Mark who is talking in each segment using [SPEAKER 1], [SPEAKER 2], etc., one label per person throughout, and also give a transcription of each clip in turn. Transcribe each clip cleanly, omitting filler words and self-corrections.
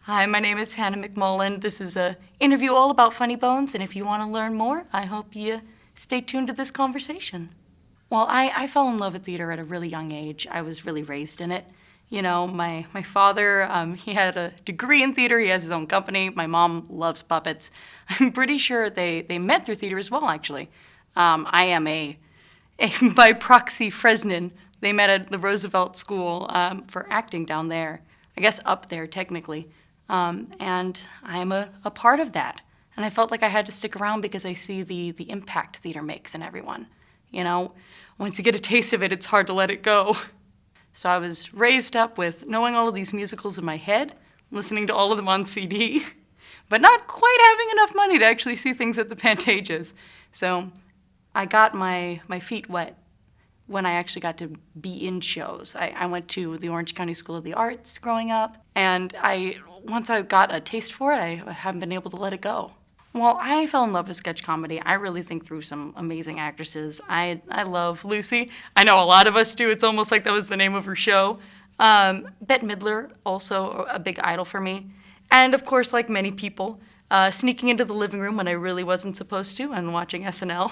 [SPEAKER 1] Hi, my name is Hannah McMullen. This is an interview all about Funny Bōnz, and if you want to learn more, I hope you stay tuned to this conversation. Well, I fell in love with theater at a really young age. I was really raised in it. You know, my father, he had a degree in theater. He has his own company. My mom loves puppets. I'm pretty sure they met through theater as well, actually. I am a by proxy Fresnan. They met at the Roosevelt School for acting down there. I guess up there, technically. And I'm a part of that. And I felt like I had to stick around because I see the impact theater makes in everyone. You know, once you get a taste of it, it's hard to let it go. So I was raised up with knowing all of these musicals in my head, listening to all of them on CD, but not quite having enough money to actually see things at the Pantages. So I got my feet wet when I actually got to be in shows. I went to the Orange County School of the Arts growing up, and once I got a taste for it, I haven't been able to let it go. Well, I fell in love with sketch comedy. I really think through some amazing actresses. I love Lucy. I know a lot of us do. It's almost like that was the name of her show. Bette Midler, also a big idol for me. And of course, like many people, sneaking into the living room when I really wasn't supposed to and watching SNL.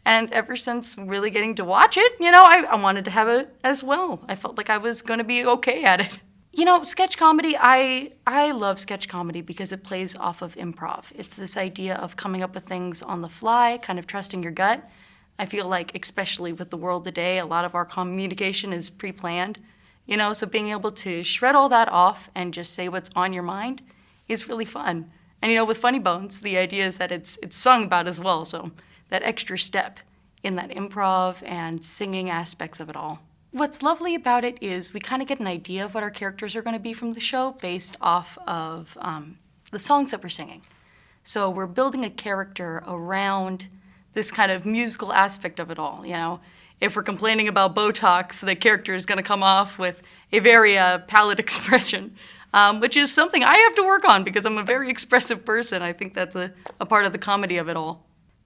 [SPEAKER 1] And ever since really getting to watch it, you know, I wanted to have it as well. I felt like I was going to be okay at it. You know, sketch comedy, I love sketch comedy because it plays off of improv. It's this idea of coming up with things on the fly, kind of trusting your gut. I feel like, especially with the world today, a lot of our communication is pre-planned. You know, so being able to shred all that off and just say what's on your mind is really fun. And you know, with Funny Bōnz, the idea is that it's sung about as well, so that extra step in that improv and singing aspects of it all. What's lovely about it is we kind of get an idea of what our characters are going to be from the show based off of the songs that we're singing. So we're building a character around this kind of musical aspect of it all, you know. If we're complaining about Botox, the character is going to come off with a very pallid expression, which is something I have to work on because I'm a very expressive person. I think that's a part of the comedy of it all.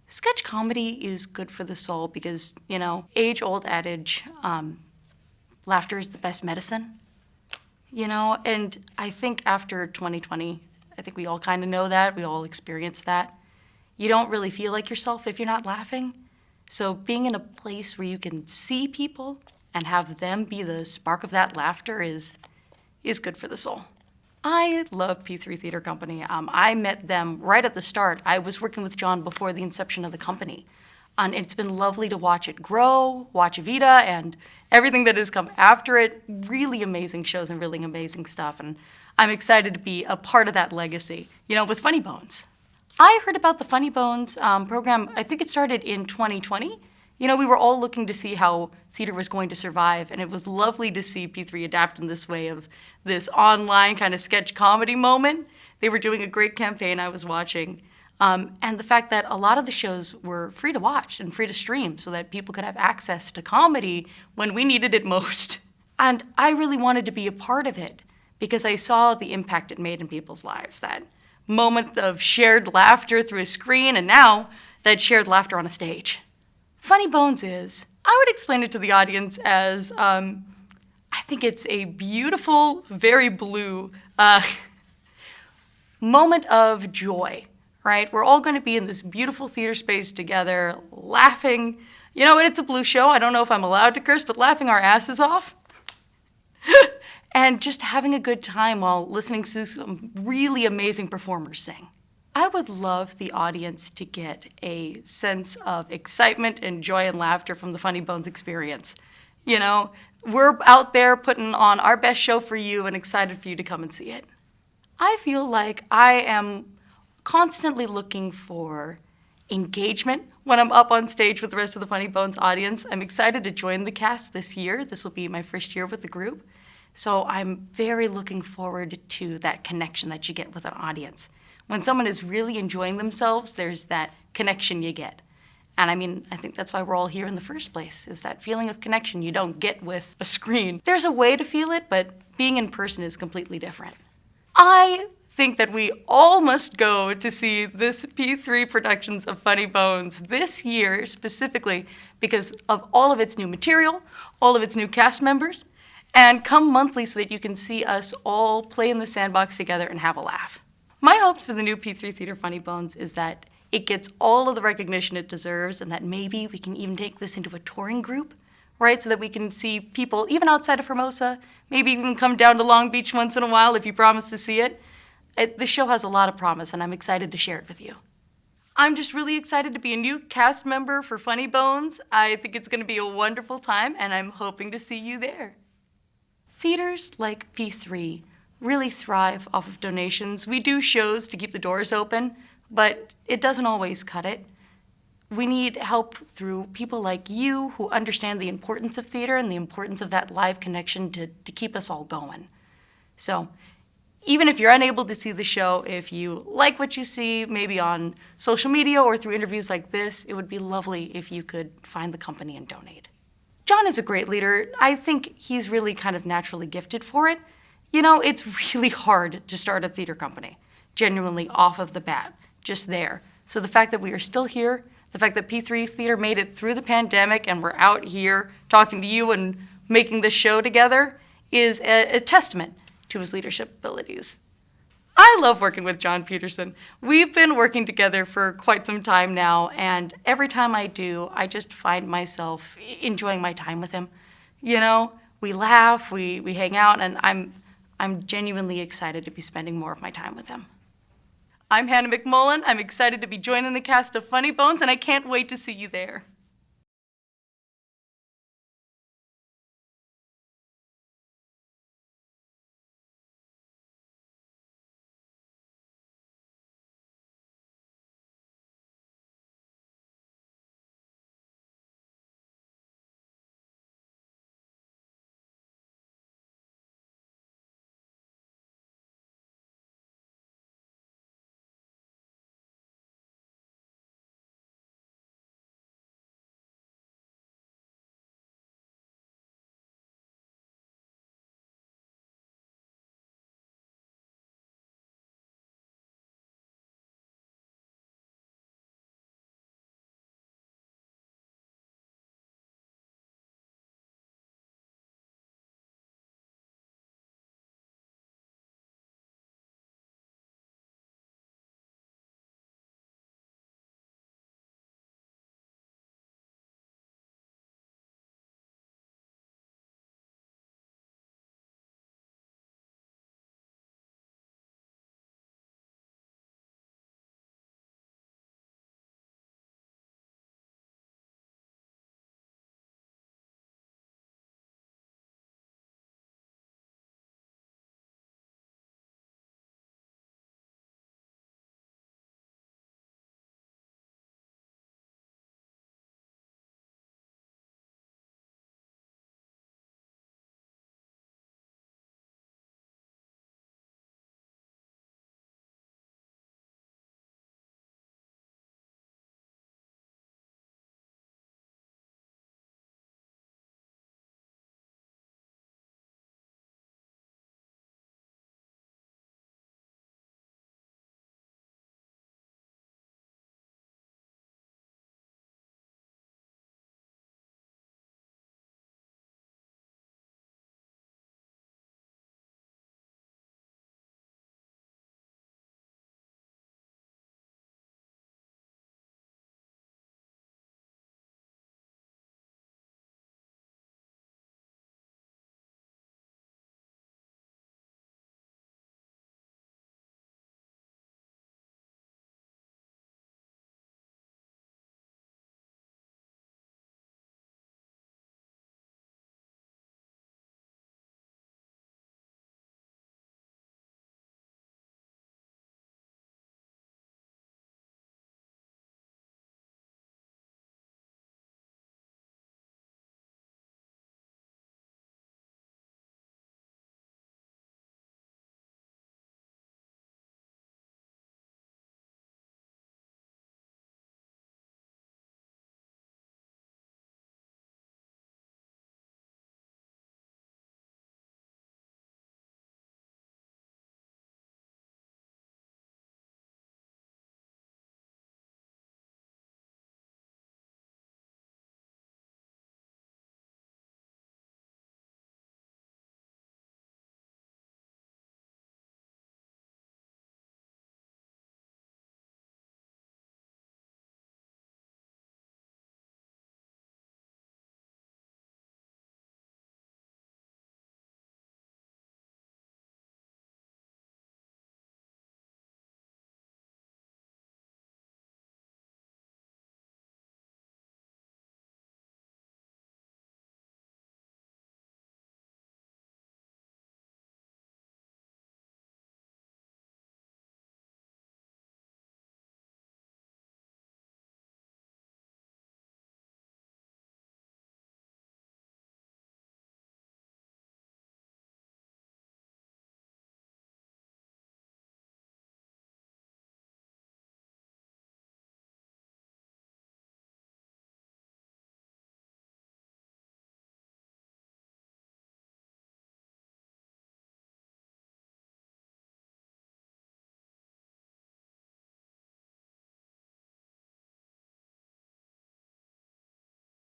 [SPEAKER 1] Sketch comedy is good for the soul because, you know, age-old adage, laughter is the best medicine, you know, and I think after 2020, I think we all kind of know that, we all experience that. You don't really feel like yourself if you're not laughing. So being in a place where you can see people and have them be the spark of that laughter is good for the soul. I love P3 Theater Company. I met them right at the start. I was working with John before the inception of the company. And it's been lovely to watch it grow, watch Evita, and everything that has come after it. Really amazing shows and really amazing stuff. And I'm excited to be a part of that legacy, you know, with Funny Bōnz. I heard about the Funny Bōnz program, I think it started in 2020. You know, we were all looking to see how theater was going to survive, and it was lovely to see P3 adapt in this way of this online kind of sketch comedy moment. They were doing a great campaign I was watching. And the fact that a lot of the shows were free to watch and free to stream so that people could have access to comedy when we needed it most. And I really wanted to be a part of it because I saw the impact it made in people's lives, that moment of shared laughter through a screen and now that shared laughter on a stage. Funny Bōnz is, I would explain it to the audience as, I think it's a beautiful, very blue moment of joy. Right? We're all going to be in this beautiful theater space together, laughing. You know, and it's a blue show. I don't know if I'm allowed to curse, but laughing our asses off. And just having a good time while listening to some really amazing performers sing. I would love the audience to get a sense of excitement and joy and laughter from the Funny Bōnz experience. You know, we're out there putting on our best show for you and excited for you to come and see it. I feel like I am constantly looking for engagement when I'm up on stage with the rest of the Funny Bōnz audience. I'm excited to join the cast this year. This will be my first year with the group. So I'm very looking forward to that connection that you get with an audience. When someone is really enjoying themselves, there's that connection you get. And I mean, I think that's why we're all here in the first place, is that feeling of connection you don't get with a screen. There's a way to feel it, but being in person is completely different. I think that we all must go to see this P3 productions of Funny Bōnz this year specifically because of all of its new material, all of its new cast members, And come monthly so that you can see us all play in the sandbox together and have a laugh. My hopes for the new P3 Theater Funny Bōnz is that it gets all of the recognition it deserves, and that maybe we can even take this into a touring group, right? So that we can see people even outside of Hermosa, maybe even come down to Long Beach once in a while if you promise to see it. The show has a lot of promise, and I'm excited to share it with you. I'm just really excited to be a new cast member for Funny Bōnz. I think it's going to be a wonderful time, and I'm hoping to see you there. Theaters like P3 really thrive off of donations. We do shows to keep the doors open, but it doesn't always cut it. We need help through people like you who understand the importance of theater and the importance of that live connection to keep us all going. So even if you're unable to see the show, if you like what you see, maybe on social media or through interviews like this, it would be lovely if you could find the company and donate. John is a great leader. I think he's really kind of naturally gifted for it. You know, it's really hard to start a theater company, genuinely off of the bat, just there. So the fact that we are still here, the fact that P3 Theater made it through the pandemic and we're out here talking to you and making this show together is a testament to his leadership abilities. I love working with John Peterson. We've been working together for quite some time now, and every time I do, I just find myself enjoying my time with him. You know, we laugh, we hang out, and I'm genuinely excited to be spending more of my time with him. I'm Hannah McMullen. I'm excited to be joining the cast of Funny Bōnz, and I can't wait to see you there.